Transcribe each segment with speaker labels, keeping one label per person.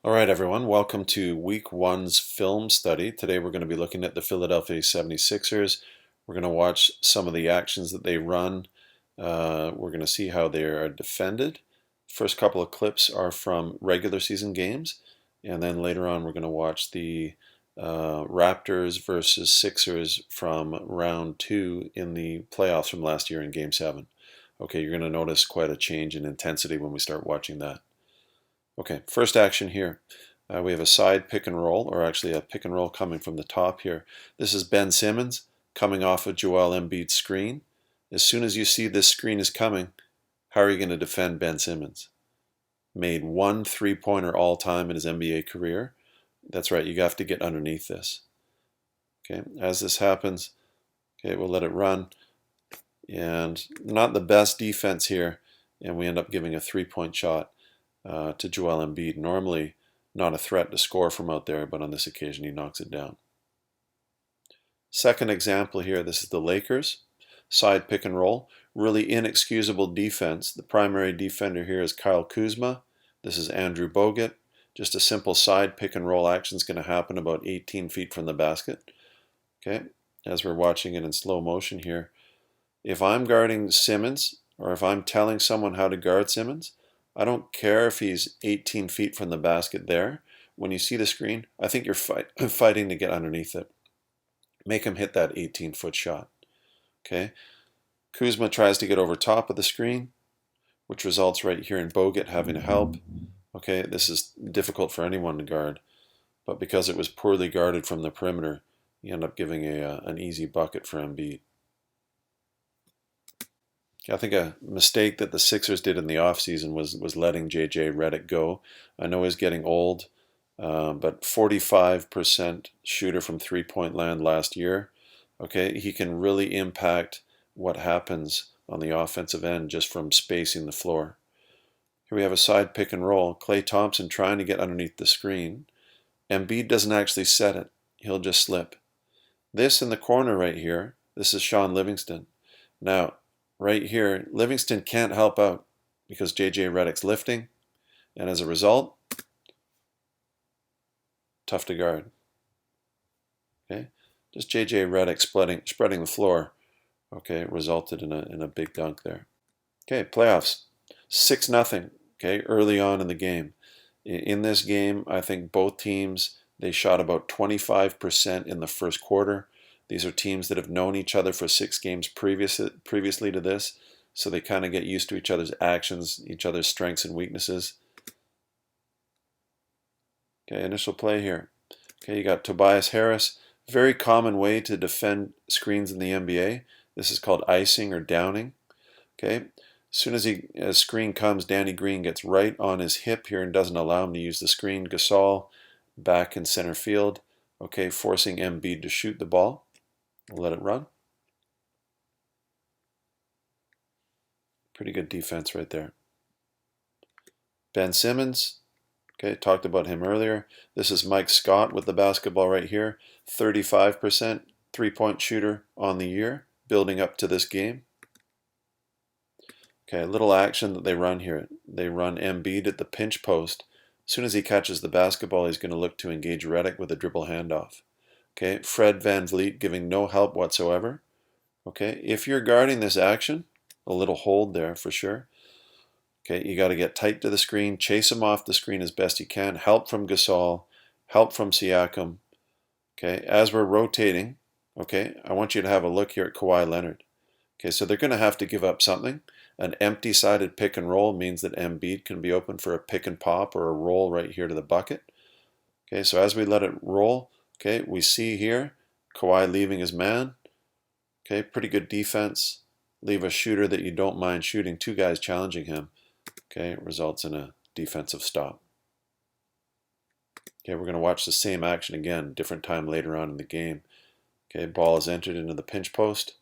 Speaker 1: All right, everyone, welcome to week one's film study. Today we're going to be looking at the Philadelphia 76ers. We're going to watch some of the actions that they run. We're going to see how they are defended. First couple of clips are from regular season games, and then later on we're going to watch the Raptors versus Sixers from round two in the playoffs from last year in Game 7. Okay, you're going to notice quite a change in intensity when we start watching that. Okay, first action here. We have a side pick and roll, or actually a pick and roll coming from the top here. This is Ben Simmons coming off of Joel Embiid's screen. As soon as you see this screen is coming, how are you going to defend Ben Simmons? Made one three-pointer all time in his NBA career. That's right, you have to get underneath this. Okay, as this happens, okay, we'll let it run. And not the best defense here, and we end up giving a three-point shot to Joel Embiid. Normally not a threat to score from out there, but on this occasion he knocks it down. Second example here, this is the Lakers. Side pick and roll. Really inexcusable defense. The primary defender here is Kyle Kuzma. This is Andrew Bogut. Just a simple side pick and roll action is going to happen about 18 feet from the basket. Okay, as we're watching it in slow motion here. If I'm guarding Simmons, or if I'm telling someone how to guard Simmons, I don't care if he's 18 feet from the basket there. When you see the screen, I think you're fighting to get underneath it. Make him hit that 18-foot shot. Okay. Kuzma tries to get over top of the screen, which results right here in Bogut having to help. Okay, this is difficult for anyone to guard, but because it was poorly guarded from the perimeter, you end up giving an easy bucket for Embiid. I think a mistake that the Sixers did in the offseason was letting J.J. Redick go. I know he's getting old, but 45% shooter from three-point land last year. Okay, he can really impact what happens on the offensive end just from spacing the floor. Here we have a side pick and roll. Klay Thompson trying to get underneath the screen. Embiid doesn't actually set it. He'll just slip. This in the corner right here, this is Sean Livingston. Now, right here, Livingston can't help out because J.J. Redick's lifting, and as a result, tough to guard. Okay, just J.J. Redick spreading the floor. Okay, resulted in a big dunk there. Okay, playoffs, 6-0. Okay, early on in the game. In this game, I think both teams they shot about 25% in the first quarter. These are teams that have known each other for 6 games previously to this, so they kind of get used to each other's actions, each other's strengths and weaknesses. Okay, initial play here. Okay, you got Tobias Harris. Very common way to defend screens in the NBA. This is called icing or downing. Okay, as soon as a screen comes, Danny Green gets right on his hip here and doesn't allow him to use the screen. Gasol back in center field. Okay, forcing Embiid to shoot the ball. We'll let it run. Pretty good defense right there. Ben Simmons. Okay, talked about him earlier. This is Mike Scott with the basketball right here. 35% three-point shooter on the year, building up to this game. Okay, a little action that they run here. They run Embiid at the pinch post. As soon as he catches the basketball, he's going to look to engage Redick with a dribble handoff. Okay, Fred VanVleet giving no help whatsoever. Okay, if you're guarding this action, a little hold there for sure. Okay, you got to get tight to the screen, chase him off the screen as best you can. Help from Gasol, help from Siakam. Okay, as we're rotating, okay, I want you to have a look here at Kawhi Leonard. Okay, so they're going to have to give up something. An empty-sided pick and roll means that Embiid can be open for a pick and pop or a roll right here to the bucket. Okay, so as we let it roll, okay, we see here Kawhi leaving his man. Okay, pretty good defense. Leave a shooter that you don't mind shooting. 2 guys challenging him. Okay, it results in a defensive stop. Okay, we're going to watch the same action again, different time later on in the game. Okay, ball is entered into the pinch post.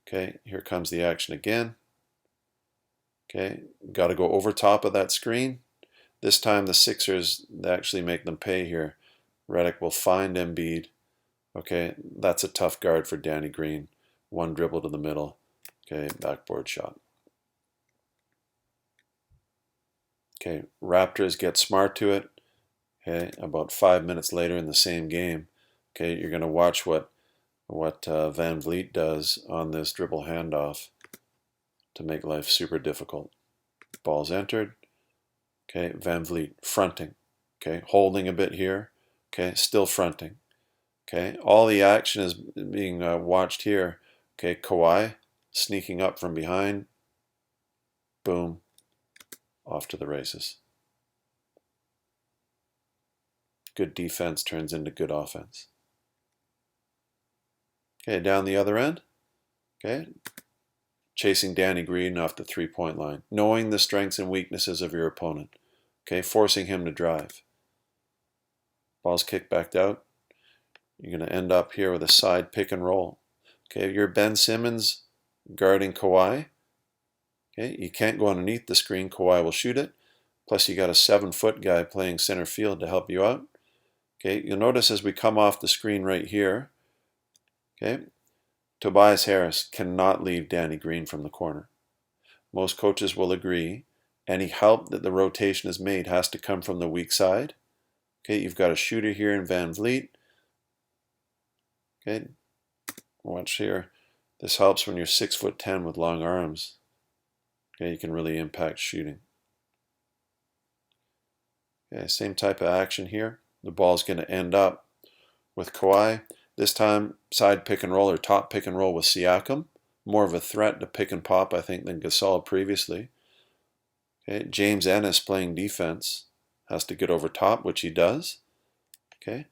Speaker 1: Okay, here comes the action again. Okay, got to go over top of that screen. This time the Sixers, they actually make them pay here. Redick will find Embiid. Okay, that's a tough guard for Danny Green. One dribble to the middle. Okay, backboard shot. Okay, Raptors get smart to it. Okay, about 5 minutes later in the same game, okay, you're going to watch what Van Vliet does on this dribble handoff to make life super difficult. Ball's entered. Okay, Van Vliet fronting. Okay, holding a bit here. Okay, still fronting. Okay, all the action is being watched here. Okay, Kawhi sneaking up from behind. Boom, off to the races. Good defense turns into good offense. Okay, down the other end. Okay, chasing Danny Green off the three-point line, knowing the strengths and weaknesses of your opponent. Okay, forcing him to drive. Ball's kicked back out. You're going to end up here with a side pick and roll. Okay, you're Ben Simmons guarding Kawhi. Okay, you can't go underneath the screen. Kawhi will shoot it. Plus, you got a 7-foot guy playing center field to help you out. Okay, you'll notice as we come off the screen right here, okay, Tobias Harris cannot leave Danny Green from the corner. Most coaches will agree. Any help that the rotation is made has to come from the weak side. Okay, you've got a shooter here in Van Vliet. Okay, watch here. This helps when you're 6'10" with long arms. Okay, you can really impact shooting. Okay, same type of action here. The ball's going to end up with Kawhi. This time, side pick and roll or top pick and roll with Siakam. More of a threat to pick and pop, I think, than Gasol previously. Okay, James Ennis playing defense. Has to get over top, which he does. Okay.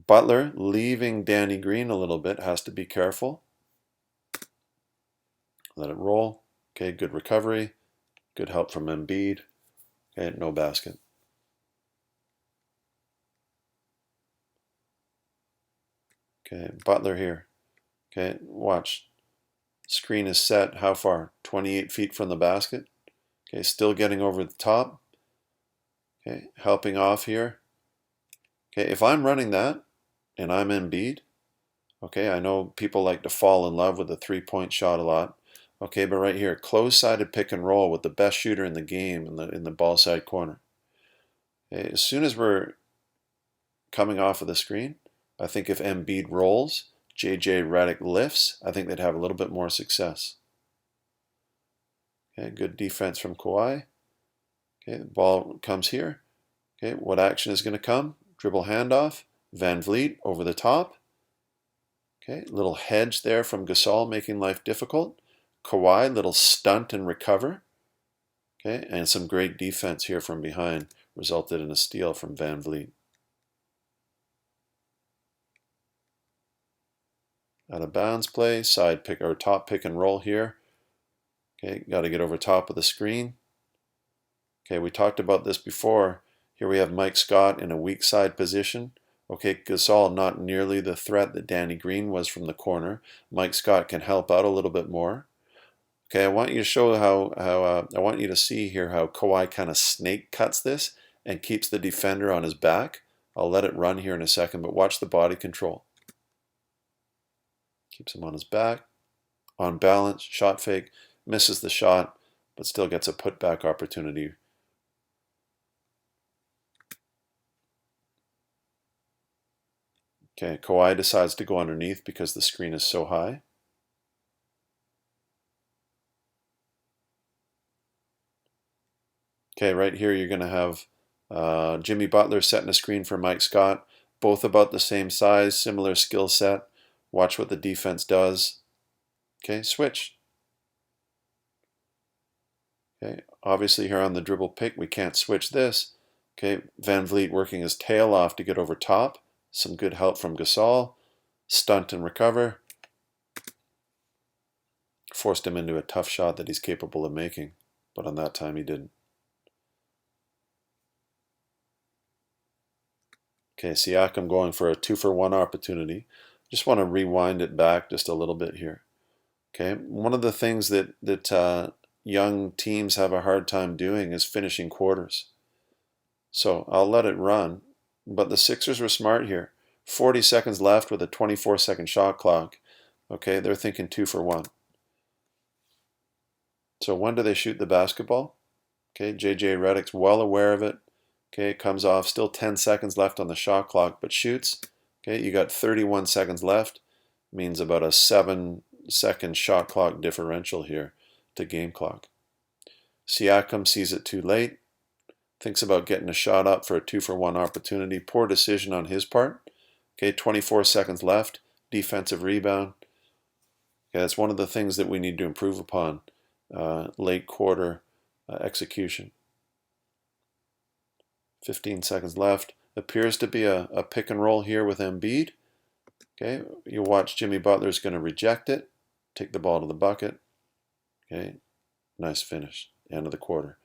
Speaker 1: Butler leaving Danny Green a little bit. Has to be careful. Let it roll. Okay, good recovery. Good help from Embiid. Okay, no basket. Okay, Butler here. Okay, watch. Screen is set. How far? 28 feet from the basket. Okay, still getting over the top. Okay, helping off here. Okay, if I'm running that and I'm Embiid, okay, I know people like to fall in love with the three-point shot a lot. Okay, but right here, close-sided pick and roll with the best shooter in the game in the ball side corner. Okay, as soon as we're coming off of the screen, I think if Embiid rolls, JJ Redick lifts, I think they'd have a little bit more success. Okay, good defense from Kawhi. Okay, the ball comes here. Okay, what action is going to come? Dribble handoff. Van Vliet over the top. Okay, little hedge there from Gasol making life difficult. Kawhi, little stunt and recover. Okay, and some great defense here from behind resulted in a steal from Van Vliet. Out of bounds play, side pick or top pick and roll here. Okay, got to get over top of the screen. Okay, we talked about this before. Here we have Mike Scott in a weak side position. Okay, Gasol not nearly the threat that Danny Green was from the corner. Mike Scott can help out a little bit more. Okay, I want you to show I want you to see here how Kawhi kind of snake cuts this and keeps the defender on his back. I'll let it run here in a second, but watch the body control. Keeps him on his back, on balance, shot fake, misses the shot, but still gets a putback opportunity. Okay, Kawhi decides to go underneath because the screen is so high. Okay, right here you're going to have Jimmy Butler setting a screen for Mike Scott. Both about the same size, similar skill set. Watch what the defense does. Okay, switch. Okay, obviously here on the dribble pick, we can't switch this. Okay, Van Vliet working his tail off to get over top. Some good help from Gasol. Stunt and recover. Forced him into a tough shot that he's capable of making, but on that time he didn't. Okay, Siakam going for a 2-for-1 opportunity. Just want to rewind it back just a little bit here. Okay, one of the things that young teams have a hard time doing is finishing quarters. So I'll let it run, but the Sixers were smart here. 40 seconds left with a 24-second shot clock. Okay, they're thinking 2-for-1. So when do they shoot the basketball? Okay, JJ Redick's well aware of it. Okay, comes off, still 10 seconds left on the shot clock, but shoots. Okay, you got 31 seconds left, means about a 7-second shot clock differential here to game clock. Siakam sees it too late, thinks about getting a shot up for a 2-for-1 opportunity. Poor decision on his part. Okay, 24 seconds left, defensive rebound. Okay, that's one of the things that we need to improve upon, late quarter execution. 15 seconds left. Appears to be a pick and roll here with Embiid. Okay, you watch Jimmy Butler's going to reject it, take the ball to the bucket. Okay, nice finish. End of the quarter.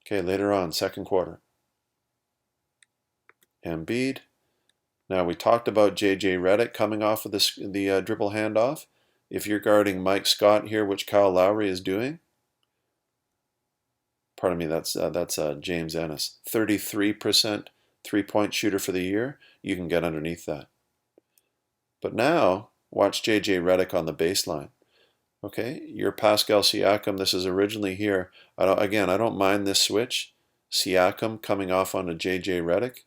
Speaker 1: Okay, later on, second quarter. Embiid. Now we talked about J.J. Redick coming off of the dribble handoff. If you're guarding Mike Scott here, which Kyle Lowry is doing, pardon me, that's James Ennis. 33% three-point shooter for the year. You can get underneath that. But now, watch J.J. Redick on the baseline. Okay, you're Pascal Siakam. This is originally here. I don't mind this switch. Siakam coming off on a J.J. Redick.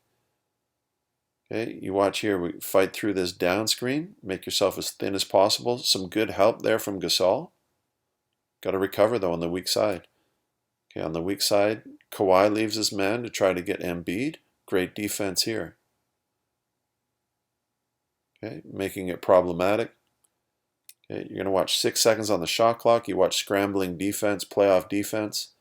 Speaker 1: Okay, you watch here. We fight through this down screen. Make yourself as thin as possible. Some good help there from Gasol. Got to recover, though, on the weak side. Okay, on the weak side, Kawhi leaves his man to try to get Embiid. Great defense here. Okay, making it problematic. Okay, you're going to watch 6 seconds on the shot clock. You watch scrambling defense, playoff defense.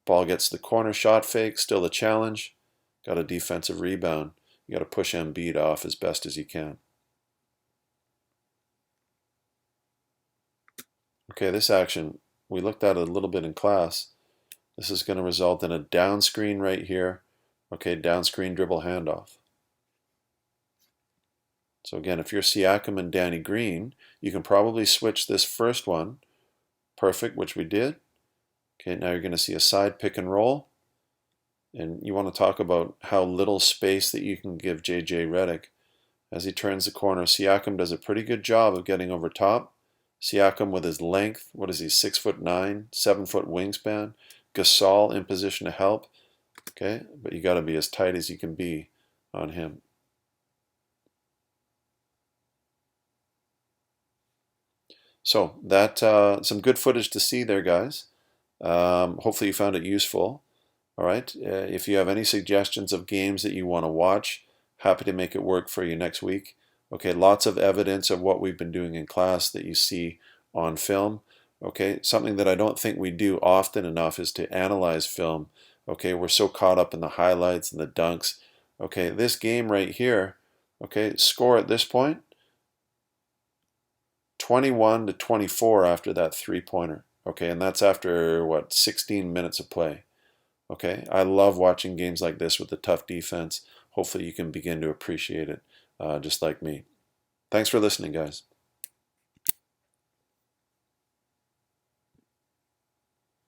Speaker 1: Ball gets the corner, shot fake, still a challenge. Got a defensive rebound. You got to push Embiid off as best as you can. Okay, this action, we looked at it a little bit in class. This is going to result in a down screen right here. Okay, down screen dribble handoff. So again, if you're Siakam and Danny Green, you can probably switch this first one. Perfect, which we did. Okay, now you're going to see a side pick and roll. And you want to talk about how little space that you can give J.J. Redick. As he turns the corner, Siakam does a pretty good job of getting over top. Siakam with his length, what is he, 6'9", 7-foot wingspan. Gasol in position to help. Okay, but you got to be as tight as you can be on him. So that some good footage to see there, guys. Hopefully you found it useful. All right. If you have any suggestions of games that you want to watch, happy to make it work for you next week. Okay, lots of evidence of what we've been doing in class that you see on film. Okay, something that I don't think we do often enough is to analyze film. Okay, we're so caught up in the highlights and the dunks. Okay, this game right here, okay, score at this point, 21-24 after that three-pointer. Okay, and that's after, what, 16 minutes of play. Okay, I love watching games like this with the tough defense. Hopefully you can begin to appreciate it just like me. Thanks for listening, guys.